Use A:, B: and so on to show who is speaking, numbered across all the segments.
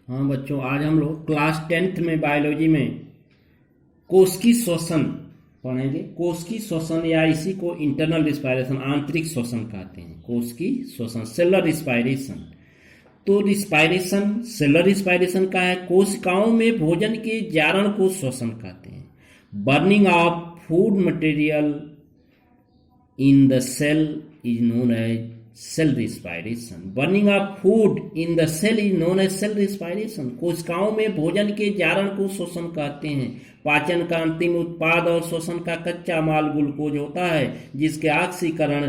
A: हाँ बच्चों, आज हम लोग क्लास 10th में बायोलॉजी में कोशिकी श्वसन पढ़ेंगे। कोशिकी श्वसन या इसी को इंटरनल रिस्पायरेशन, आंतरिक श्वसन कहते हैं। कोशिकी श्वसन, सेलुलर रिस्पायरेशन। तो रिस्पायरेशन, सेलुलर रिस्पायरेशन का है कोशिकाओं में भोजन के जारण को श्वसन कहते हैं। Burning of food material in the cell is known as cell respiration. Burning of food in the cell is known as cell respiration. कोशिकाओं में भोजन के जारण को श्वसन कहते हैं। पाचन का अंतिम उत्पाद और श्वसन का कच्चा माल ग्लूकोज होता है, जिसके ऑक्सीकरण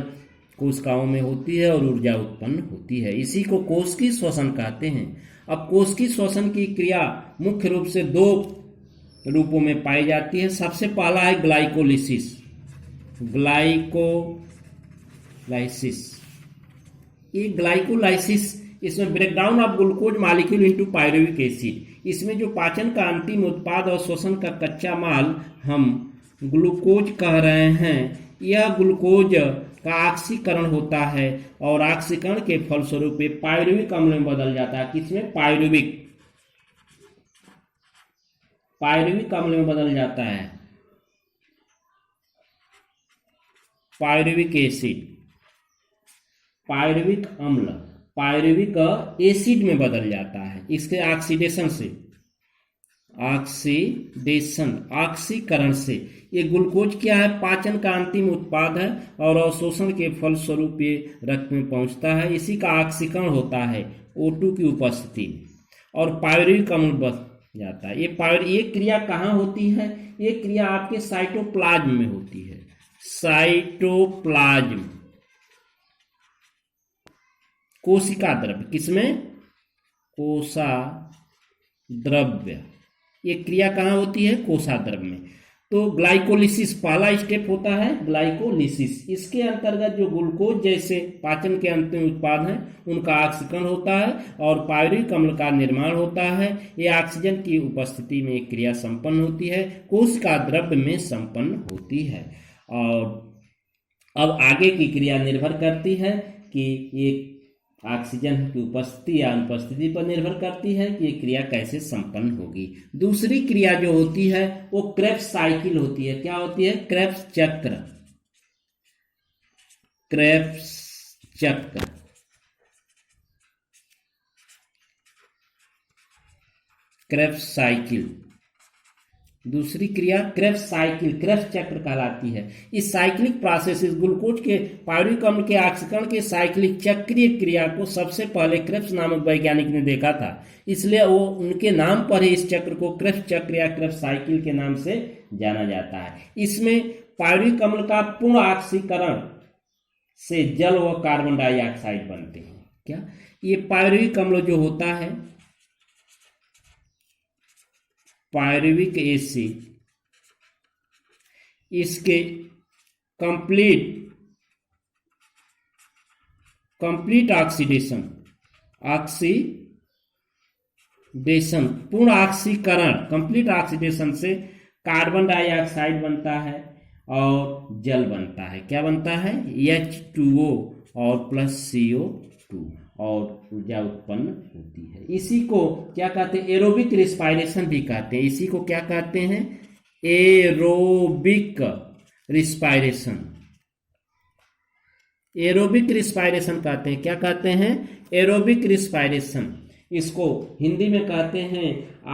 A: कोशिकाओं में होती है और ऊर्जा उत्पन्न होती है। इसी को कोशिकीय श्वसन कहते हैं। अब कोशिकीय श्वसन की क्रिया मुख्य रूप से दो रूपों में पाई जाती है। सबसे पहला है ग्लाइकोलिसिस। ग्लाइकोलाइसिस, ये ग्लाइकोलाइसिस, इसमें breakdown of glucose molecule into pyruvic acid. इसमें जो पाचन का अंतिम उत्पाद और श्वसन का कच्चा माल हम ग्लूकोज कह रहे हैं, यह ग्लूकोज का ऑक्सीकरण होता है और ऑक्सीकरण के फलस्वरूप ये पायरुविक अम्ल में बदल जाता है। किसमें? पायरुविक अम्ल में बदल जाता है। पायरुविक एसिड, पायरुविक अम्ल पायरुविक एसिड में बदल जाता है इसके ऑक्सीडेशन से, ऑक्सीकरण से। ये ग्लूकोज क्या है? पाचन का अंतिम उत्पाद है और अवशोषण के फलस्वरूप ये रक्त में पहुंचता है। इसी का ऑक्सीकरण होता है O2 की उपस्थिति में और पायरुविक अम्ल बन जाता है। ये क्रिया कहाँ होती है? ये क्रिया आपके साइटोप्लाज्म में होती है। साइटोप्लाज्म, कोशिका द्रव्य। किसमें? कोशा द्रव्य। ये क्रिया कहाँ होती है? कोशा द्रव्य में। तो ग्लाइकोलिसिस पहला स्टेप होता है, ग्लाइकोलिसिस। इसके अंतर्गत जो ग्लूकोज जैसे पाचन के अंतिम उत्पाद हैं उनका ऑक्सीकरण होता है और पायरुविक अम्ल का निर्माण होता है। ये ऑक्सीजन की उपस्थिति में एक क्रिया संपन्न होती है, कोशिका द्रव्य में संपन्न होती है। और अब आगे की क्रिया निर्भर करती है कि ये ऑक्सीजन की उपस्थिति या अनुपस्थिति पर निर्भर करती है कि ये क्रिया कैसे संपन्न होगी। दूसरी क्रिया जो होती है वो क्रेब्स साइकिल होती है। क्या होती है? क्रेब्स चक्र। क्रेब्स चक्र, क्रेब्स साइकिल। दूसरी क्रिया क्रेब्स साइकिल, क्रेब्स चक्र कहलाती है। इस साइक्लिक प्रोसेस, इस ग्लूकोज के पायरुविक अम्ल के ऑक्सीकरण के साइक्लिक चक्रीय क्रिया को सबसे पहले क्रेब्स नामक वैज्ञानिक ने देखा था, इसलिए वो उनके नाम पर ही इस चक्र को क्रेब्स चक्र या क्रेब्स साइकिल के नाम से जाना जाता है। इसमें पायरुविक अम्ल का पूर्ण ऑक्सीकरण से जल व कार्बन डाइऑक्साइड बनते हैं। क्या? ये पायरुविक अम्ल जो होता है, पायरुविक एसिड, इसके कंप्लीट ऑक्सीडेशन, पूर्ण ऑक्सीकरण, कंप्लीट ऑक्सीडेशन से कार्बन डाइऑक्साइड बनता है और जल बनता है। क्या बनता है? H2O और प्लस CO2 और ऊर्जा उत्पन्न होती है। इसी को क्या कहते हैं? एरोबिक रिस्पायरेशन भी कहते हैं। इसी को क्या कहते हैं? Aerobic respiration. एरोबिक रिस्पायरेशन कहते हैं। क्या कहते हैं? Aerobic respiration. इसको हिंदी में कहते हैं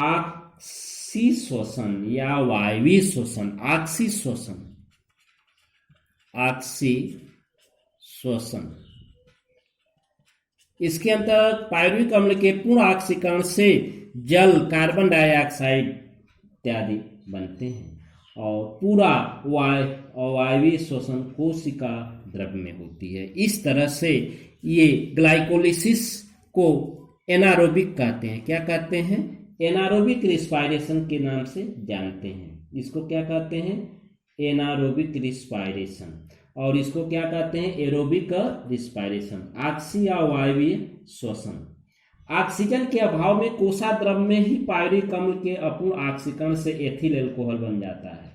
A: ऑक्सी श्वसन या वायवीय श्वसन, ऑक्सी श्वसन, ऑक्सी श्वसन। इसके अंतर्गत पायरुविक अम्ल के पूर्ण ऑक्सीकरण से जल, कार्बन डाइऑक्साइड इत्यादि बनते हैं और पूरा वायवीय श्वसन कोशिका द्रव्य में होती है। इस तरह से ये ग्लाइकोलिसिस को एनारोबिक कहते हैं। क्या कहते हैं? एनारोबिक रिस्पायरेशन के नाम से जानते हैं। इसको क्या कहते हैं? Anaerobic respiration. और इसको क्या कहते हैं? Aerobic respiration. ऑक्सी या वायवीय श्वसन। ऑक्सीजन के अभाव में कोशा द्रव्य में ही पायरुविक अम्ल के अपूर्ण ऑक्सीकरण से एथिल अल्कोहल बन जाता है।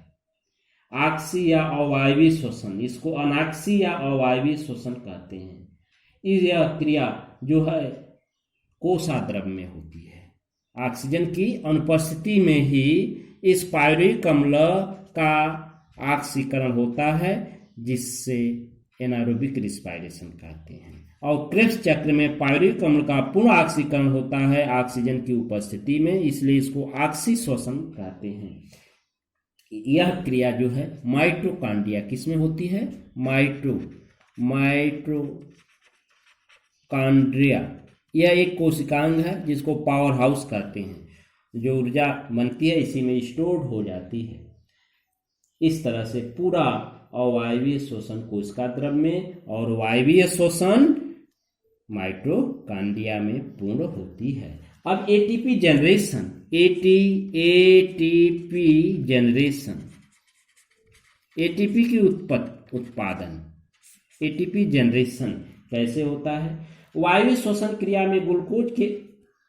A: ऑक्सी या अवायवीय श्वसन, इसको अनाक्सी या अवायवीय श्वसन कहते हैं। यह क्रिया जो है कोशा द्रव्य में होती है। ऑक्सीजन की अनुपस्थिति में ही इस पायरुविक अम्ल का ऑक्सीकरण होता है, जिससे एनारोबिक रिस्पायरेशन कहते हैं। और क्रेब्स चक्र में पायरुविक अम्ल का पूर्ण ऑक्सीकरण होता है ऑक्सीजन की उपस्थिति में, इसलिए इसको ऑक्सीश्वसन कहते हैं। यह क्रिया जो है माइटोकॉन्ड्रिया किसमें होती है? माइटोकॉन्ड्रिया। यह एक कोशिकांग है जिसको पावर हाउस कहते हैं। जो ऊर्जा बनती है इसी में स्टोर्ड हो जाती है। इस तरह से पूरा अवायवीय श्वसन कोशिका द्रव में और वायवीय श्वसन माइटोकॉन्ड्रिया में पूर्ण होती है। अब ATP generation, ATP generation, ATP की उत्पादन, एटीपी जनरेशन कैसे होता है? वायवीय श्वसन क्रिया में ग्लूकोज के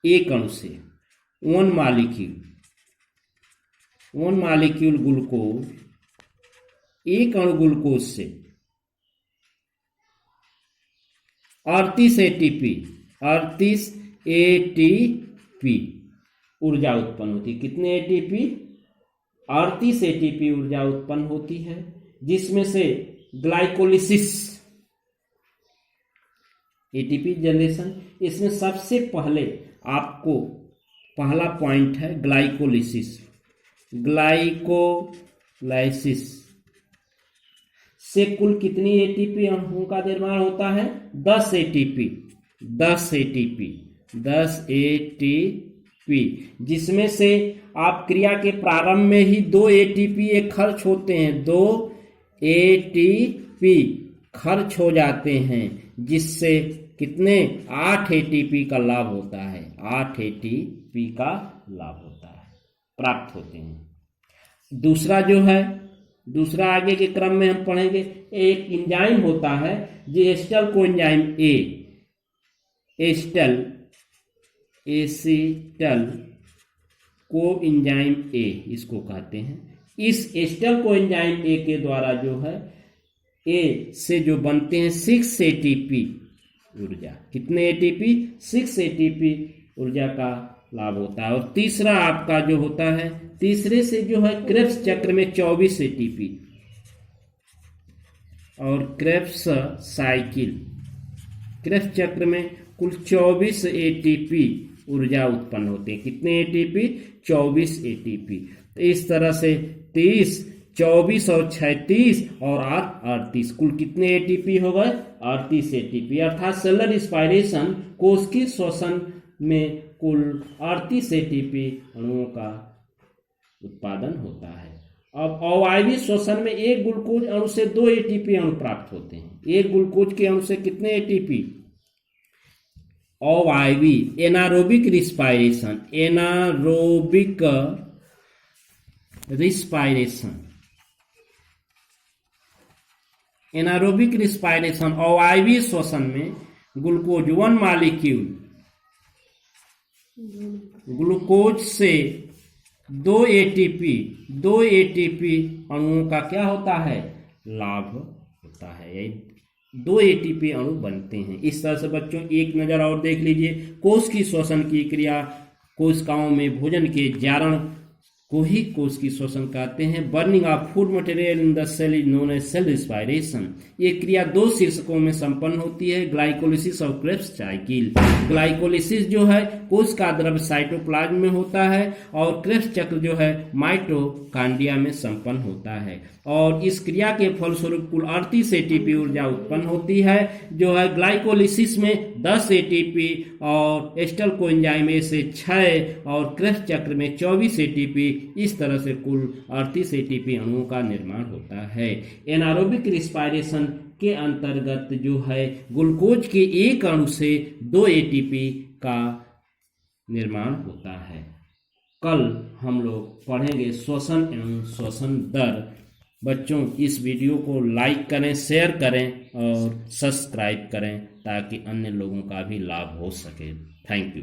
A: एक अणु से वन मॉलिक्यूल ग्लूकोज, एक अणु ग्लूकोज से 38 एटीपी ऊर्जा उत्पन्न होती है। कितने एटीपी? 38 एटीपी ऊर्जा उत्पन्न होती है, जिसमें से ग्लाइकोलिसिस, एटीपी जनरेशन, इसमें सबसे पहले आपको पहला पॉइंट है ग्लाइकोलिसिस। ग्लाइकोलाइसिस से कुल कितनी एटीपी अणुओं का निर्माण होता है? 10 एटीपी, जिसमें से आप क्रिया के प्रारंभ में ही 2 एटीपी खर्च होते हैं, 2 एटीपी खर्च हो जाते हैं, जिससे कितने? 8 एटीपी का लाभ होता है, 8 एटीपी का लाभ होता है, प्राप्त होते हैं। दूसरा जो है, दूसरा आगे के क्रम में हम पढ़ेंगे, एक एंजाइम होता है जो acetyl coenzyme acetyl coenzyme A इसको कहते हैं। इस एसिटल कोएंजाइम ए के द्वारा जो है ए से जो बनते हैं 6 एटीपी ऊर्जा। कितने एटीपी? 6 एटीपी ऊर्जा का लाभ होता है। और तीसरा आपका जो होता है, तीसरे से जो है क्रेब्स चक्र में 24 एटीपी और क्रेब्स चक्र में कुल 24 एटीपी ऊर्जा उत्पन्न होते हैं। कितने एटीपी? 24 एटीपी। तो इस तरह से 30, 24 और 36 और 8, 38, कुल कितने एटीपी हो गए? 38 एटीपी। अर्थात सेलुलर रिस्पायरेशन, कोशिकीय श्वसन में कुल 38 एटीपी अणुओं का उत्पादन होता है। अब अवायवीय श्वसन में एक ग्लूकोज अणु से 2 एटीपी अणु प्राप्त होते हैं। एक ग्लूकोज के अणु से कितने एटीपी? अवायवीय एनारोबिक रिस्पायरेशन अवायवीय श्वसन में ग्लूकोज 1 मॉलिक्यूल ग्लूकोज से 2 एटीपी अणुओं का क्या होता है? लाभ होता है। 2 एटीपी अणु बनते हैं। इस तरह से बच्चों एक नज़र और देख लीजिए, कोश की श्वसन की क्रिया, कोशिकाओं में भोजन के जारण को ही कोश की श्वसन कहते हैं। Burning of food material in the cell is known as cell respiration. ये क्रिया 2 शीर्षकों में संपन्न होती है, ग्लाइकोलिसिस और क्रेब्स साइकिल। ग्लाइकोलिसिस जो है कोश का द्रव्य साइटोप्लाज्म में होता है और क्रेब्स चक्र जो है माइटोकॉन्ड्रिया में संपन्न होता है। और इस क्रिया के फलस्वरूप कुल 38 एटीपी ऊर्जा उत्पन्न होती है, जो है ग्लाइकोलिसिस में 10 एटीपी और एसिटल कोएंजाइम ए से 6 और क्रेब्स चक्र में 24 एटीपी। इस तरह से कुल 38 एटीपी अणुओं का निर्माण होता है। एनारोबिक रिस्पायरेशन के अंतर्गत जो है ग्लूकोज के एक अणु से 2 एटीपी का निर्माण होता है। कल हम लोग पढ़ेंगे श्वसन एवं श्वसन दर। बच्चों इस वीडियो को लाइक करें, शेयर करें और सब्सक्राइब करें ताकि अन्य लोगों का भी लाभ हो सके। Thank you.